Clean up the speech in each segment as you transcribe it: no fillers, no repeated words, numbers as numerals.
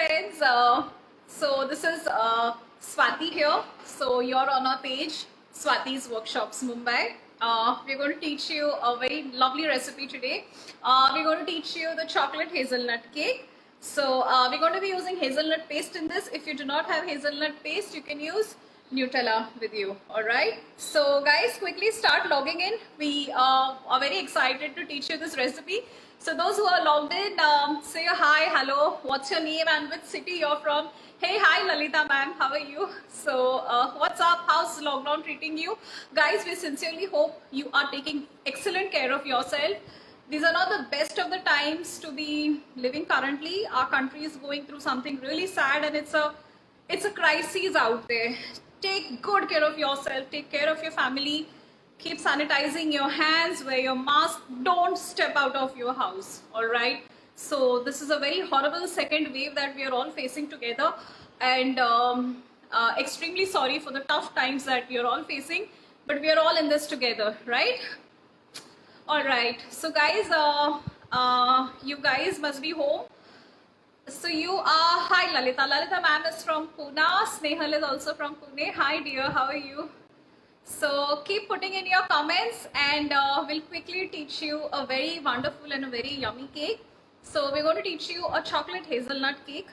friends. So this is Swati here. So you're on our page, Swati's Workshops Mumbai. We're going to teach you a very lovely recipe today. We're going to teach you the chocolate hazelnut cake. So we're going to be using hazelnut paste in this. If you do not have hazelnut paste, you can use Nutella with you. Alright, so guys, quickly start logging in. We are very excited to teach you this recipe. So those who are logged in, say a hi, hello, what's your name and which city you're from. Hey, hi Lalita ma'am, how are you? So what's up, how's lockdown treating you? Guys, we sincerely hope you are taking excellent care of yourself. These are not the best of the times to be living currently. Our country is going through something really sad, and it's a crisis out there. Take good care of yourself, take care of your family, keep sanitizing your hands, wear your mask, don't step out of your house. All right, so this is a very horrible second wave that we are all facing together, and extremely sorry for the tough times that we are all facing, but we are all in this together, right? All right, so guys, you guys must be home. So you are, hi Lalita. Lalita ma'am is from Pune. Snehal is also from Pune. Hi dear, how are you? So keep putting in your comments, and we'll quickly teach you a very wonderful and a very yummy cake. So we're going to teach you a chocolate hazelnut cake.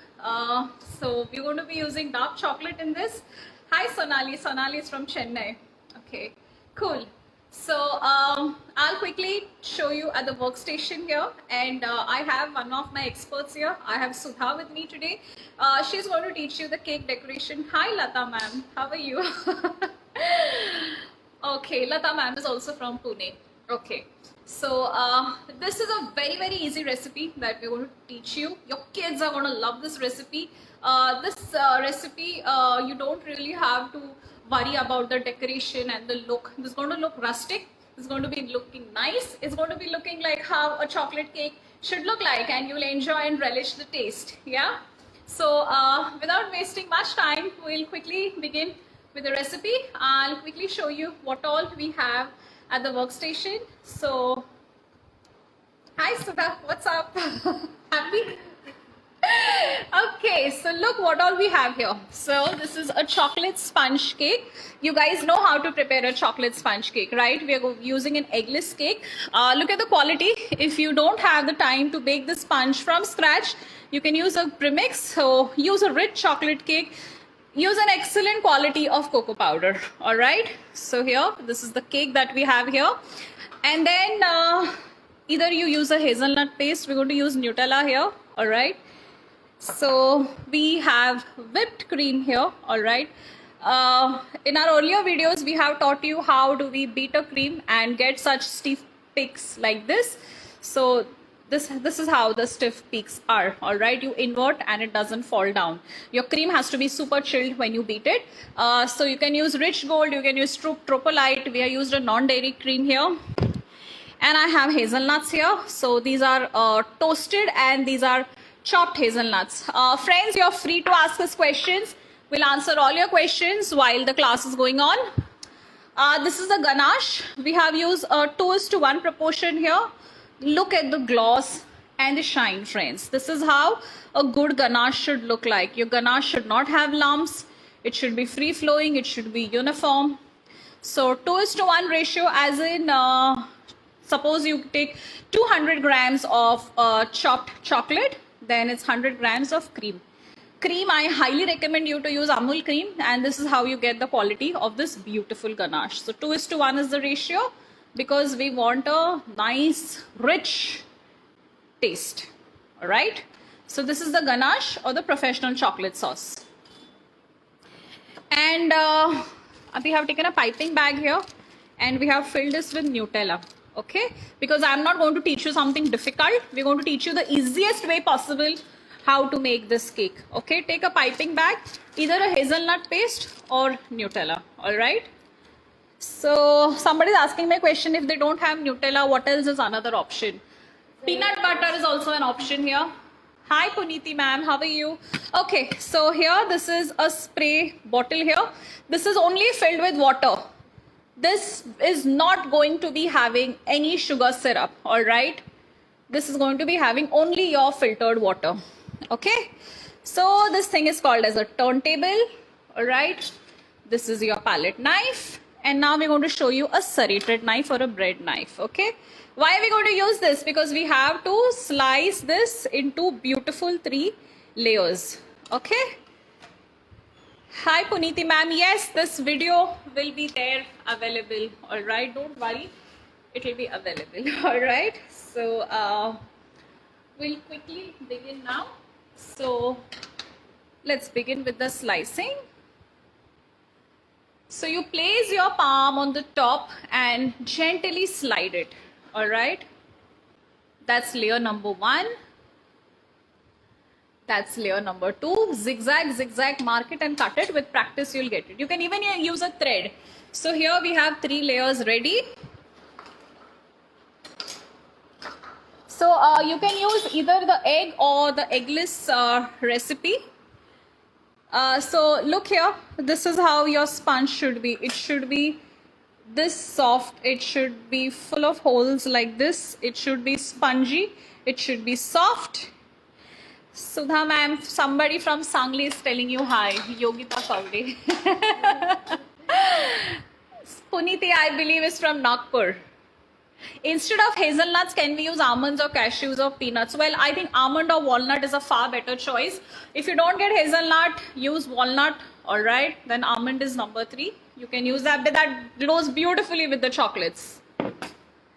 So we're going to be using dark chocolate in this. Hi Sonali. Sonali is from Chennai. Okay, cool. So I'll quickly show you at the workstation here, and I have one of my experts here. I have Sudha with me today. She's going to teach you the cake decoration. Hi Lata ma'am, how are you? Okay, Lata ma'am is also from Pune. Okay, so this is a very easy recipe that we're going to teach you. Your kids are going to love this recipe. This recipe, you don't really have to worry about the decoration and the look. This is going to look rustic. It's going to be looking nice. It's going to be looking like how a chocolate cake should look like, and you'll enjoy and relish the taste. Yeah. So without wasting much time, we'll quickly begin with the recipe. I'll quickly show you what all we have at the workstation. So hi Sudha, what's up? Happy? Okay, so look what all we have here. So this is a chocolate sponge cake. You guys know how to prepare a chocolate sponge cake, right? We are using an eggless cake. Look at the quality. If you don't have the time to bake the sponge from scratch, you can use a premix. So use a rich chocolate cake. Use an excellent quality of cocoa powder. All right, so here, this is the cake that we have here. And then either you use a hazelnut paste. We're going to use Nutella here. All right, so we have whipped cream here. All right, in our earlier videos we have taught you how do we beat a cream and get such stiff peaks like this. So this is how the stiff peaks are. All right, you invert and it doesn't fall down. Your cream has to be super chilled when you beat it. So you can use Rich Gold, you can use Tropolite. We have used a non-dairy cream here, and I have hazelnuts here. So these are toasted, and these are chopped hazelnuts. Friends, you're free to ask us questions. We'll answer all your questions while the class is going on. This is the ganache. We have used a 2:1 proportion here. Look at the gloss and the shine, friends. This is how a good ganache should look like. Your ganache should not have lumps. It should be free flowing. It should be uniform. So 2:1 ratio, as in suppose you take 200 grams of chopped chocolate, then it's 100 grams of cream. Cream, I highly recommend you to use Amul cream, and this is how you get the quality of this beautiful ganache. So 2:1 is the ratio, because we want a nice rich taste. All right, so this is the ganache or the professional chocolate sauce. And we have taken a piping bag here, and we have filled this with Nutella. Okay, because I'm not going to teach you something difficult. We're going to teach you the easiest way possible how to make this cake. Okay, take a piping bag, either a hazelnut paste or Nutella. All right, so somebody is asking me a question, if they don't have Nutella, what else is another option? Peanut butter is also an option here. Hi Puniti ma'am, how are you? Okay, so here, this is a spray bottle here. This is only filled with water. This is not going to be having any sugar syrup. All right, this is going to be having only your filtered water. Okay, So this thing is called as a turntable. All right. This is your palette knife. And now we're going to show you a serrated knife or a bread knife. Okay. Why are we going to use this? Because we have to slice this into beautiful 3 layers. Okay. Hi Puniti ma'am. Yes, this video will be there available. All right. Don't worry. It will be available. All right. So we'll quickly begin now. So let's begin with the slicing. So you place your palm on the top and gently slide it. All right. That's layer number 1. That's layer number 2. Zigzag, zigzag, mark it and cut it. With practice, you'll get it. You can even use a thread. So here we have 3 layers ready. So you can use either the egg or the eggless recipe. So look here, this is how your sponge should be. It should be this soft, it should be full of holes like this, it should be spongy, it should be soft. Sudha ma'am, somebody from Sangli is telling you hi, Yogita Kavde. Puniti, I believe, is from Nagpur. Instead of hazelnuts, can we use almonds or cashews or peanuts? Well, I think almond or walnut is a far better choice. If you don't get hazelnut, use walnut. All right, then almond is number 3. You can use that. That goes beautifully with the chocolates.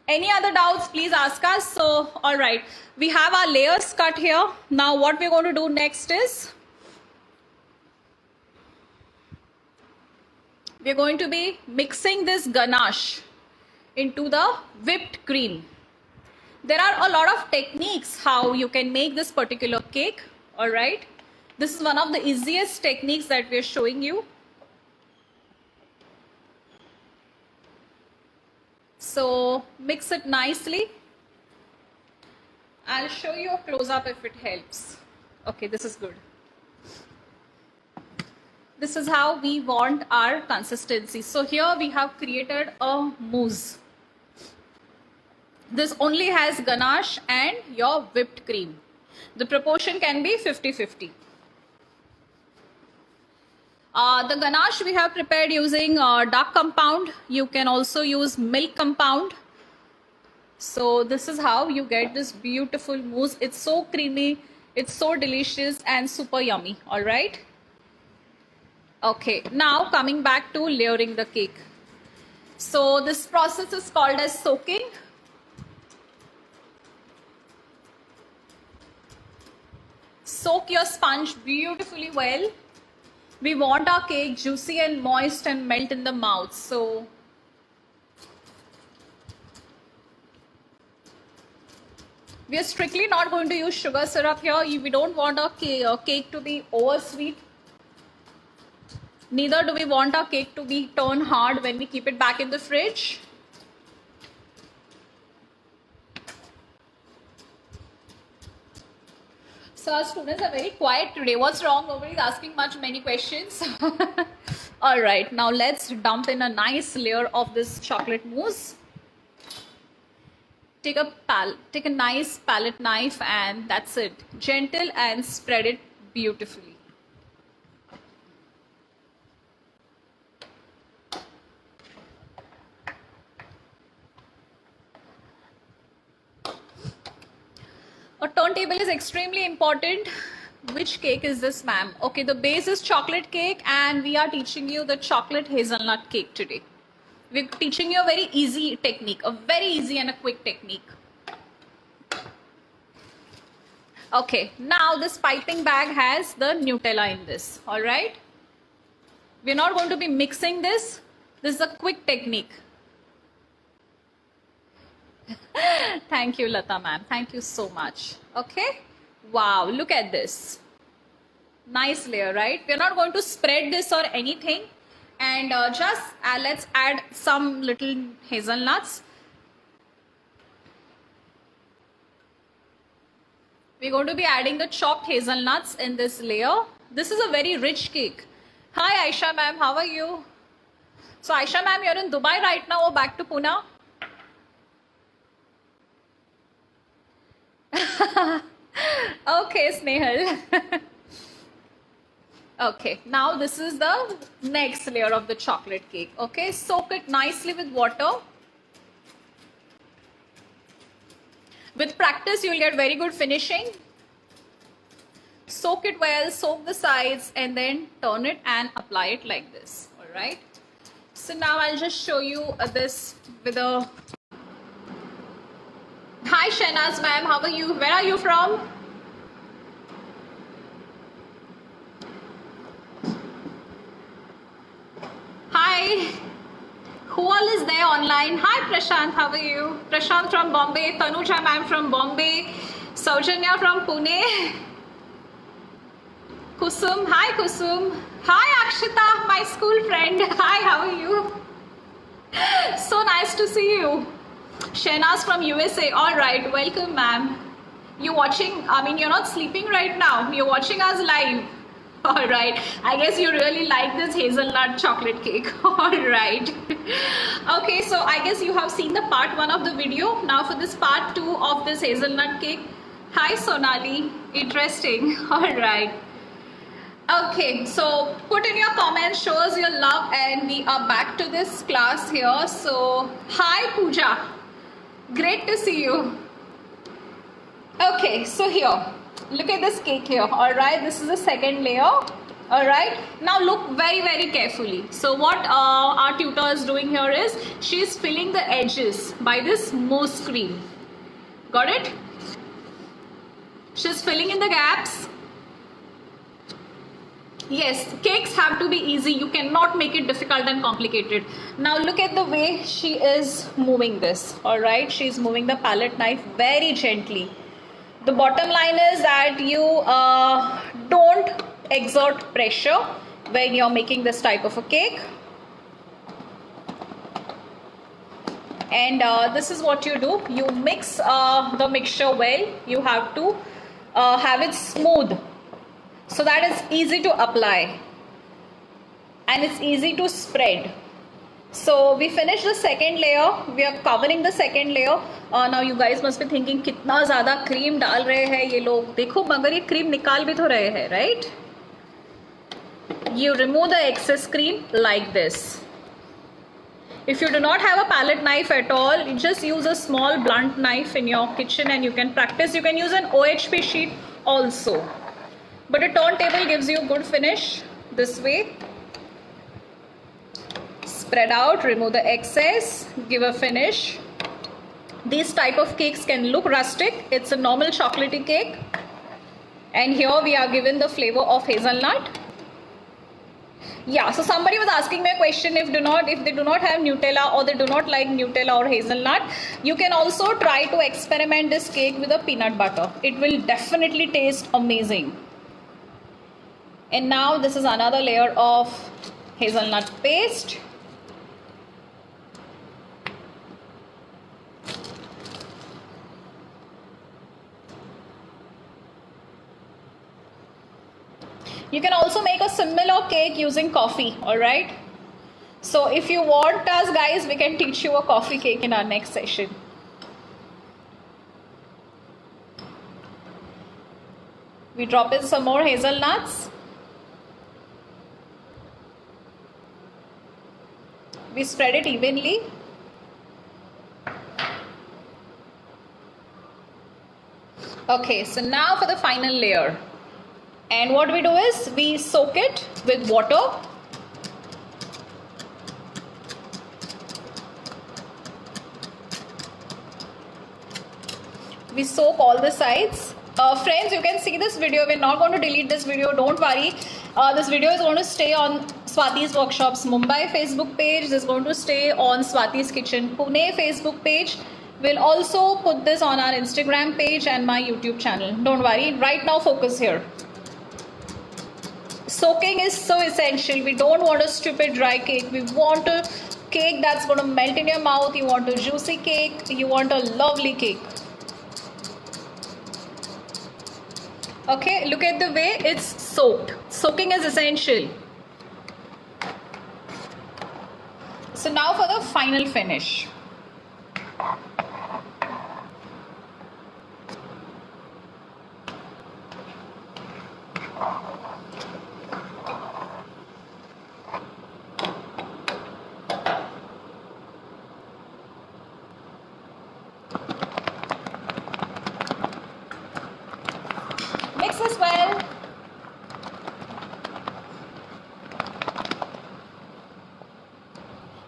Any other doubts, please ask us. So, all right, we have our layers cut here. Now, what we're going to do next is we're going to be mixing this ganache into the whipped cream. There are a lot of techniques how you can make this particular cake. All right, this is one of the easiest techniques that we are showing you. So mix it nicely. I'll show you a close-up if it helps. Okay, this is good. This is how we want our consistency. So here we have created a mousse. This only has ganache and your whipped cream. The proportion can be 50-50. The ganache we have prepared using dark compound. You can also use milk compound. So this is how you get this beautiful mousse. It's so creamy, it's so delicious and super yummy. All right. Okay, now coming back to layering the cake. So this process is called as soaking. Soak your sponge beautifully well. We want our cake juicy and moist and melt in the mouth. So we are strictly not going to use sugar syrup here. We don't want our cake to be over sweet. Neither do we want our cake to be turn hard when we keep it back in the fridge. So our students are very quiet today. What's wrong? Nobody's asking many questions. All right, now let's dump in a nice layer of this chocolate mousse. Take a nice palette knife and that's it. Gentle and spread it beautifully. A turntable is extremely important. Which cake is this, ma'am? Okay, the base is chocolate cake and we are teaching you the chocolate hazelnut cake today. We're teaching you a very easy technique, a very easy and a quick technique. Okay, now this piping bag has the Nutella in this, all right? We're not going to be mixing this. This is a quick technique. Thank you, Lata ma'am. Thank you so much. Okay. Wow, look at this. Nice layer, right? We're not going to spread this or anything. And just let's add some little hazelnuts. We're going to be adding the chopped hazelnuts in this layer. This is a very rich cake. Hi, Aisha ma'am. How are you? So, Aisha ma'am, you're in Dubai right now or back to Pune? Okay, Snehal. Okay, now this is the next layer of the chocolate cake. Okay, soak it nicely with water. With practice, you'll get very good finishing. Soak it well, soak the sides, and then turn it and apply it like this. All right. So now I'll just show you this with a... Hi Shenaz ma'am, how are you? Where are you from? Hi. Who all is there online? Hi Prashant, how are you? Prashant from Bombay, Tanuja ma'am from Bombay, Saujanya from Pune, Kusum, hi Kusum. Hi Akshita, my school friend. Hi, how are you? So nice to see you. Shehnaz from USA. All right, welcome ma'am. You watching, I mean you're not sleeping right now. You're watching us live. All right, I guess you really like this hazelnut chocolate cake. All right. Okay, so I guess you have seen the part 1 of the video. Now for this part 2 of this hazelnut cake. Hi Sonali, interesting. All right. Okay, so put in your comments, show us your love, and we are back to this class here. So hi Pooja, great to see you. Okay, so here, look at this cake here. All right, this is the second layer. All right, now look very, very carefully. So what our tutor is doing here is she's filling the edges by this mousse cream. Got it? She's filling in the gaps. Yes, cakes have to be easy. You cannot make it difficult and complicated. Now look at the way she is moving this. All right, she's moving the palette knife very gently. The bottom line is that you don't exert pressure when you're making this type of a cake. And this is what you do. You mix the mixture well. You have to have it smooth, so that it's easy to apply and it's easy to spread. So we finished the second layer. We are covering the second layer. Now you guys must be thinking कितना ज़्यादा cream डाल रहे हैं ये लोग. देखो मगर ये cream निकाल भी तो रहे हैं, right? You remove the excess cream like this. If you do not have a palette knife at all, you just use a small blunt knife in your kitchen and you can practice. You can use an OHP sheet also. But a turntable gives you a good finish this way. Spread out, remove the excess, give a finish. These type of cakes can look rustic. It's a normal chocolatey cake. And here we are given the flavor of hazelnut. Yeah, so somebody was asking me a question, if they do not have Nutella or they do not like Nutella or hazelnut, you can also try to experiment this cake with a peanut butter. It will definitely taste amazing. And now this is another layer of hazelnut paste. You can also make a similar cake using coffee, all right? So if you want us guys, we can teach you a coffee cake in our next session. We drop in some more hazelnuts. We spread it evenly. Okay, so now for the final layer. And what we do is we soak it with water. We soak all the sides. Friends, you can see this video. We're not going to delete this video. Don't worry. This video is going to stay on Swati's Workshops Mumbai Facebook page. This is going to stay on Swati's Kitchen Pune Facebook page. We'll also put this on our Instagram page and my YouTube channel. Don't worry. Right now, focus here. Soaking is so essential. We don't want a stupid dry cake. We want a cake that's going to melt in your mouth. You want a juicy cake. You want a lovely cake. Okay, look at the way it's soaked. Soaking is essential. So now for the final finish. mix this well.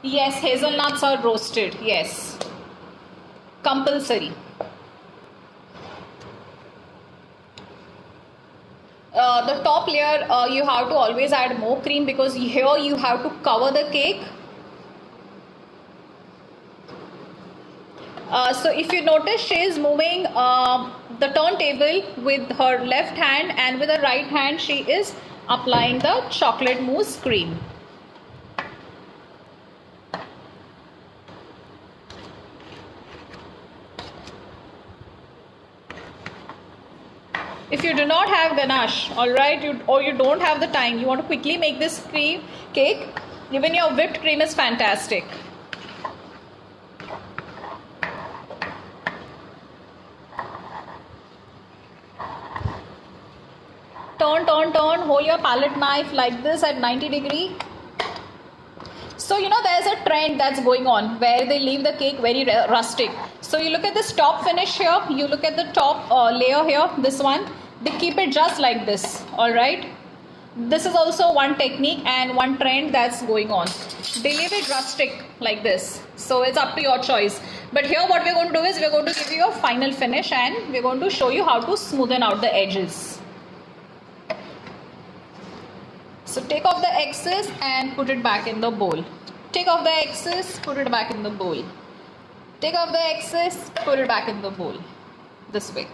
Yes, hazelnuts are roasted. Yes, compulsory. The top layer you have to always add more cream, because here you have to cover the cake. So if you notice, she is moving the turntable with her left hand, and with her right hand she is applying the chocolate mousse cream. If you do not have ganache, alright, or you don't have the time, you want to quickly make this cake, even your whipped cream is fantastic. Turn, hold your palette knife like this at 90 degree. So you know there's a trend that's going on where they leave the cake very rustic. So you look at this top finish here, you look at the top layer here, this one, they keep it just like this, alright. This is also one technique and one trend that's going on. They leave it rustic like this. So it's up to your choice. But here what we're going to do is we're going to give you a final finish, and we're going to show you how to smoothen out the edges. So take off the excess and put it back in the bowl. Take off the excess, put it back in the bowl. Take off the excess, put it back in the bowl. This way.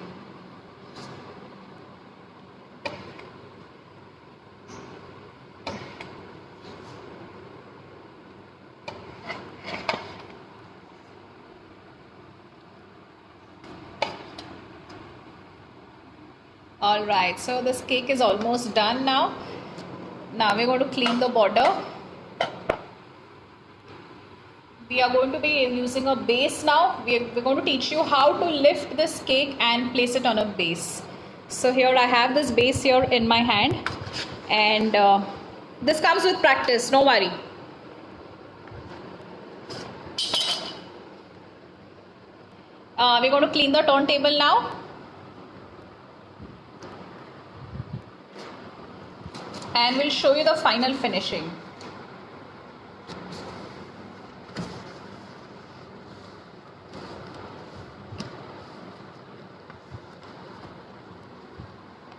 Alright, so this cake is almost done now. Now we're going to clean the border. We are going to be using a base now. We're going to teach you how to lift this cake and place it on a base. So here I have this base here in my hand, and this comes with practice, no worry. We're going to clean the turntable now. And we'll show you the final finishing.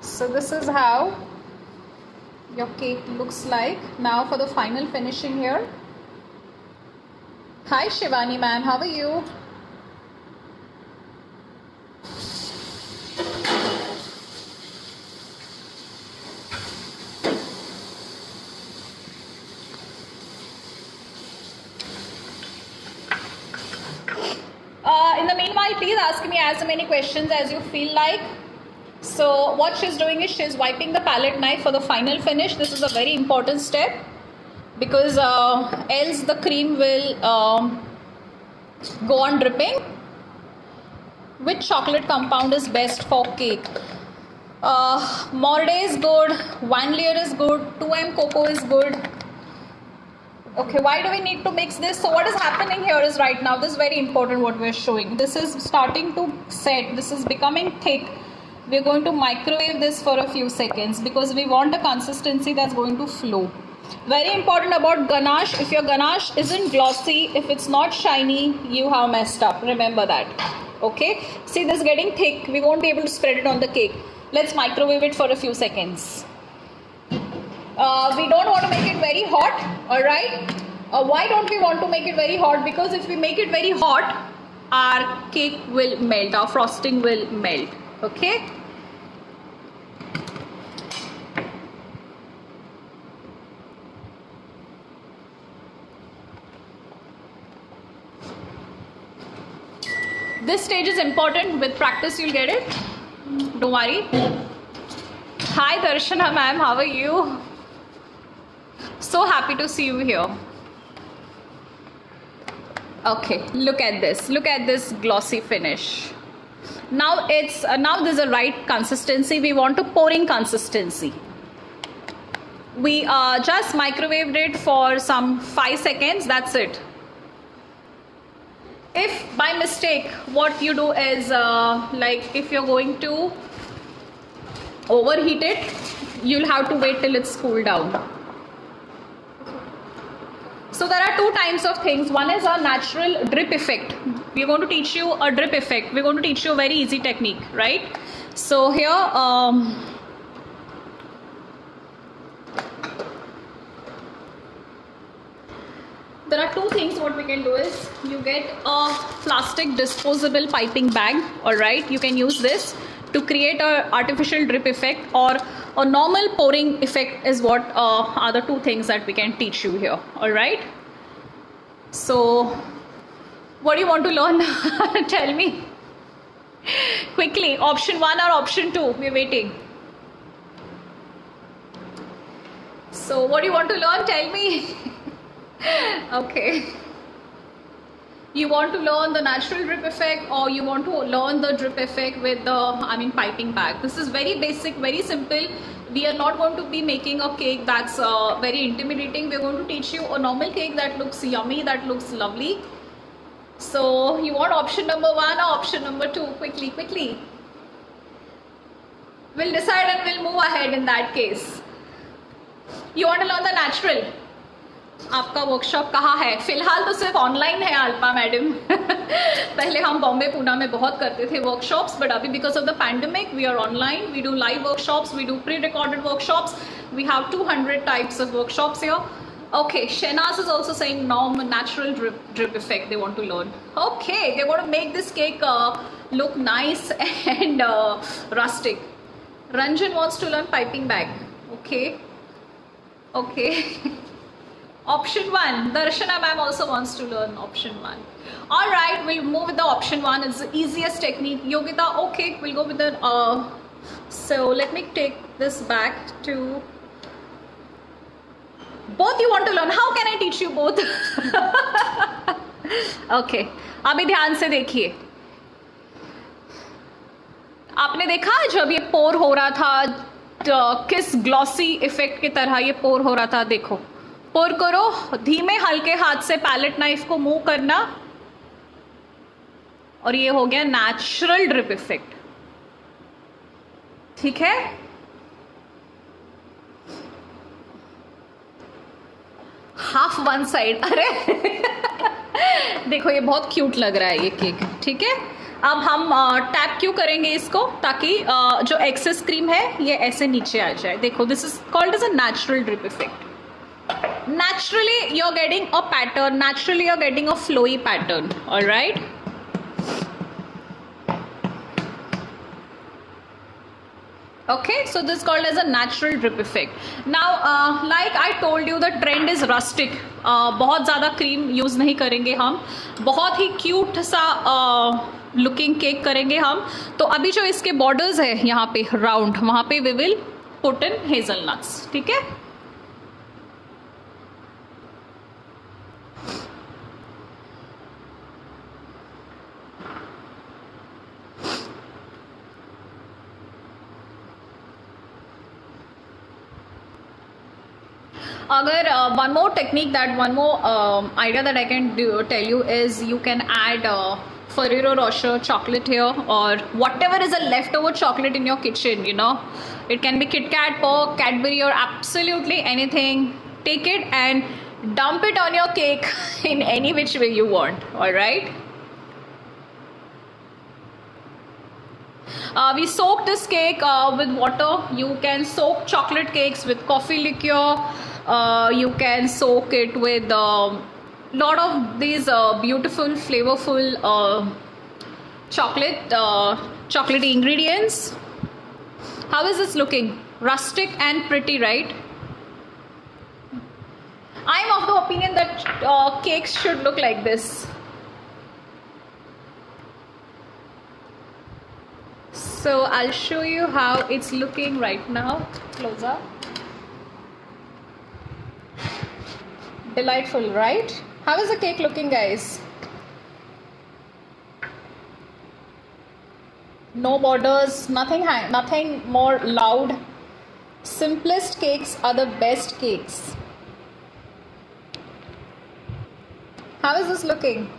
So this is how your cake looks like. Now for the final finishing here. Hi Shivani ma'am, how are you? In the meanwhile, please ask me as many questions as you feel like. So what she's doing is she's wiping the palette knife for the final finish. This is a very important step, because else the cream will go on dripping. Which chocolate compound is best for cake? Morde is good, one layer is good, 2M cocoa is good. Okay, why do we need to mix this? So what is happening here is right now, this is very important what we're showing. This is starting to set, this is becoming thick. We're going to microwave this for a few seconds because we want a consistency that's going to flow. Very important about ganache, if your ganache isn't glossy, if it's not shiny, you have messed up. Remember that. Okay, see this getting thick, we won't be able to spread it on the cake. Let's microwave it for a few seconds. We don't want to make it very hot, alright? Why don't we want to make it very hot? Because if we make it very hot, our cake will melt, our frosting will melt, okay? This stage is important, with practice you'll get it, don't worry. Hi Darshana ma'am, how are you? So happy to see you here. Okay, look at this glossy finish. Now it's now there's a right consistency. We want a pouring consistency. We just microwaved it for some 5 seconds, that's it. If by mistake what you do is like if you're going to overheat it, you'll have to wait till it's cooled down. So there are two types of things. One is a natural drip effect. We're going to teach you a drip effect. We're going to teach you a very easy technique, right? So here, there are two things. What we can do is you get a plastic disposable piping bag. All right, you can use this to create a artificial drip effect, or a normal pouring effect is what are the two things that we can teach you here. All right, so what do you want to learn? Tell me quickly. Option 1 or option 2? We're waiting. So what do you want to learn? Tell me. Okay, you want to learn the natural drip effect, or you want to learn the drip effect with the piping bag? This is very basic, very simple. We are not going to be making a cake that's very intimidating. We're going to teach you a normal cake that looks yummy, that looks lovely. So you want option number 1 or option number 2? Quickly. We'll decide and we'll move ahead in that case. You want to learn the natural? आपका workshop कहाँ है? फिलहाल तो सिर्फ online है Alpa madam. पहले हम बॉम्बे पूना में बहुत करते थे वर्कशॉप्स, बट अभी because of the pandemic we are online. We do live workshops, we do pre recorded workshops. We have 200 types of workshops here. Okay, Shehnaz is also saying natural drip effect they want to learn. Okay, they want to make this cake look nice and rustic. Ranjan wants to learn piping bag. Okay. Option 1. Darshana ma'am also wants to learn option 1. All right, we'll move with the option 1. It's the easiest technique. Yogita, okay, we'll go with the so let me take this back to both. You want to learn? How can I teach you both? Okay, अभी ध्यान से देखिए. आपने देखा जब ये पोर हो रहा था किस ग्लॉसी इफेक्ट की तरह ये पोर हो रहा था. देखो, पोर करो, धीमे हल्के हाथ से पैलेट नाइफ को मूव करना, और ये हो गया नेचुरल ड्रिप इफेक्ट. ठीक है, हाफ वन साइड. अरे देखो ये बहुत क्यूट लग रहा है ये केक. ठीक है, अब हम टैप क्यों करेंगे इसको, ताकि जो एक्सेस क्रीम है ये ऐसे नीचे आ जाए. देखो, this is called as a natural drip effect. Naturally you're getting a pattern, naturally you're getting a flowy pattern. All right, okay, so this is called as a natural drip effect. Now like I told you, the trend is rustic. बहुत ज़्यादा cream use नहीं करेंगे हम, बहुत ही cute सा looking cake करेंगे हम. तो अभी जो इसके बॉर्डर्स है यहाँ पे राउंड, वहाँ पे we will put in hazelnuts. ठीक है, अगर one more technique, that one more idea that I can tell you is you can add Ferrero Rocher chocolate here, or whatever is a leftover chocolate in your kitchen. You know, it can be Kit Kat, Pork, Cadbury, or absolutely anything. Take it and dump it on your cake in any which way you want. All right. We soak this cake with water. You can soak chocolate cakes with coffee liqueur. You can soak it with lot of these beautiful, flavorful chocolatey ingredients. How is this looking? Rustic and pretty, right? I am of the opinion that cakes should look like this. So I'll show you how it's looking right now. Close up. Delightful, right? How is the cake looking, guys? No borders, nothing more loud. Simplest cakes are the best cakes. How is this looking?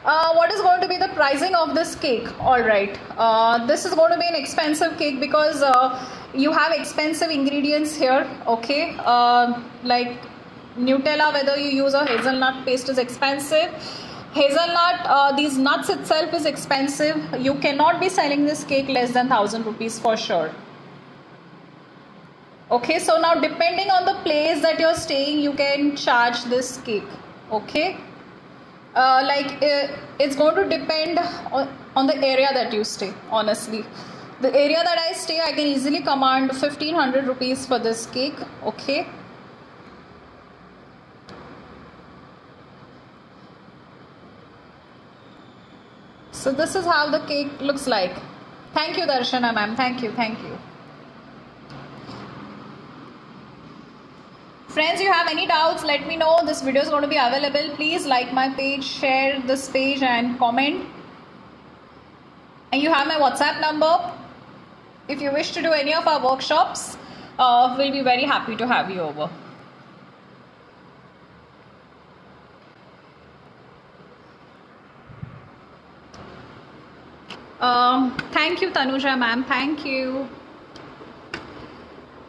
What is going to be the pricing of this cake? All right, this is going to be an expensive cake because you have expensive ingredients here. Okay, like Nutella, whether you use a hazelnut paste, is expensive. Hazelnut, these nuts itself is expensive. You cannot be selling this cake less than 1,000 rupees for sure. Okay, so now depending on the place that you're staying, you can charge this cake. Okay, it's going to depend on the area that you stay. Honestly, the area that I stay, I can easily command 1,500 rupees for this cake. Okay. So this is how the cake looks like. Thank you, Darshana ma'am. Thank you. Thank you. Friends, you have any doubts, let me know. This video is going to be available. Please like my page, share this page and comment. And you have my WhatsApp number. If you wish to do any of our workshops, we'll be very happy to have you over. Thank you, Tanuja ma'am. Thank you.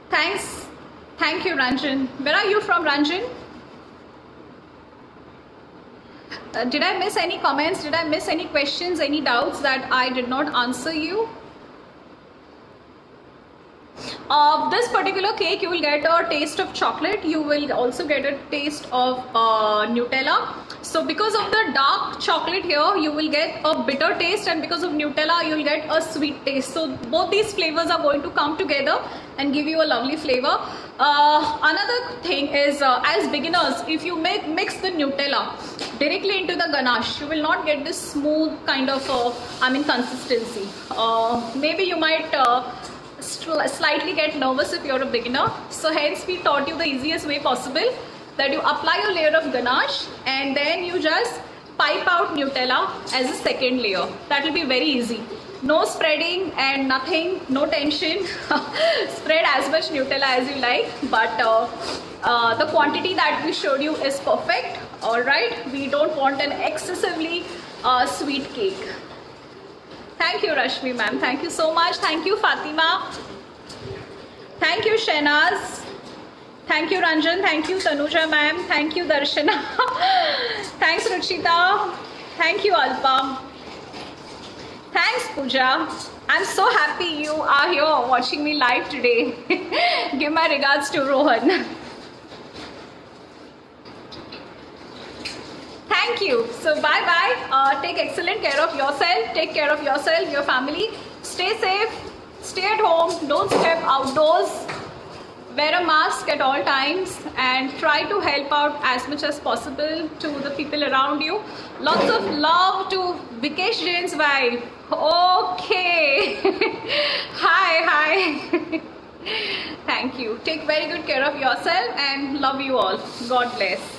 Thanks. Thank you, Ranjan. Where are you from, Ranjan? Did I miss any comments? Did I miss any questions, any doubts that I did not answer you? This particular cake, you will get a taste of chocolate. You will also get a taste of Nutella. So because of the dark chocolate here, you will get a bitter taste, and because of Nutella, you will get a sweet taste. So both these flavors are going to come together and give you a lovely flavor. Another thing is, as beginners, if you mix the Nutella directly into the ganache, you will not get this smooth kind of consistency. Maybe you might slightly get nervous if you're a beginner. So hence we taught you the easiest way possible, that you apply a layer of ganache and then you just pipe out Nutella as a second layer. That will be very easy. No spreading and nothing, no tension. Spread as much Nutella as you like, but the quantity that we showed you is perfect. Alright, we don't want an excessively sweet cake. Thank you, Rashmi ma'am. Thank you so much. Thank you, Fatima. Thank you, Shenaz. Thank you, Ranjan. Thank you, Tanuja ma'am. Thank you, Darshana. Thanks, Ruchita. Thank you, Alpa. Thanks, Pooja. I'm so happy you are here watching me live today. Give my regards to Rohan. Thank you. So bye-bye. Take excellent care of yourself. Take care of yourself, your family. Stay safe. Stay at home. Don't step outdoors. Wear a mask at all times and try to help out as much as possible to the people around you. Lots of love to Vikesh Jain's wife. Okay. Hi. Thank you. Take very good care of yourself and love you all. God bless.